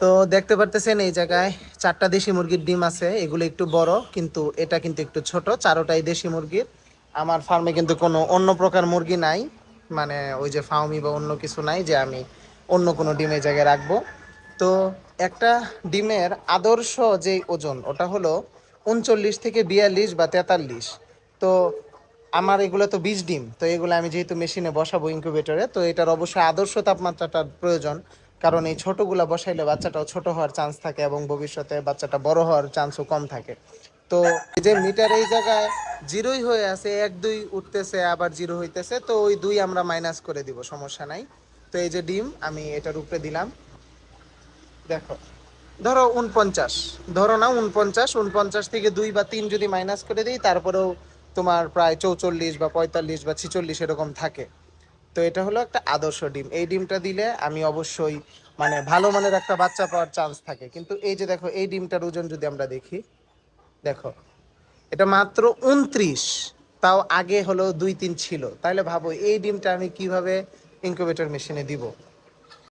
তো দেখতে পারতেছেন এই জায়গায় 4টা দেশি মুরগির ডিম আছে, এগুলো একটু বড়, কিন্তু এটা কিন্তু একটু ছোট। 4টাই দেশি মুরগির। আমার ফার্মে কিন্তু কোনো অন্য প্রকার মুরগি নাই, মানে ওই যে ফাউমি বা অন্য কিছু নাই যে আমি অন্য কোনো ডিম এই জায়গায় রাখবো। তো একটা ডিমের আদর্শ যে ওজন ওটা হলো 39 থেকে 42 বা 43। তো আমার এগুলো তো 20 ডিম, তো এগুলো আমি যেহেতু মেশিনে বসাবো ইনকিউবেটরে, তো এটার অবশ্যই আদর্শ তাপমাত্রাটার প্রয়োজন। কারণ এই ছোটগুলা বসাইলে বাচ্চাটাও ছোট হওয়ার চান্স থাকে এবং ভবিষ্যতে বাচ্চাটা বড় হওয়ার চান্সও কম থাকে। তো এই যে মিটার এই জায়গায় জিরোই হয়ে আছে, 1 2 উঠতেছে আবার জিরো হইতেছে, তো ওই 2 আমরা মাইনাস করে দিব, সমস্যা নাই। তো এই যে ডিম আমি এটার উপরে দিলাম, দেখো, ধরো 49, ধরো না 49, 49 থেকে 2 বা 3 যদি মাইনাস করে দিই তারপরেও তোমার প্রায় 44 বা 45 বা 46 এরকম থাকে। তো এটা হলো একটা আদর্শ ডিম। এই ডিমটা দিলে আমি অবশ্যই মানে ভালো মানের একটা বাচ্চা পাওয়ার চান্স থাকে। কিন্তু এই যে দেখো, এই ডিমটার ওজন যদি আমরা দেখি, দেখো, এটা মাত্র 29, তাও আগে হলো 2 3 ছিল। তাহলে ভাবো এই ডিমটা আমি কিভাবে ইনকিউবেটর মেশিনে দিব।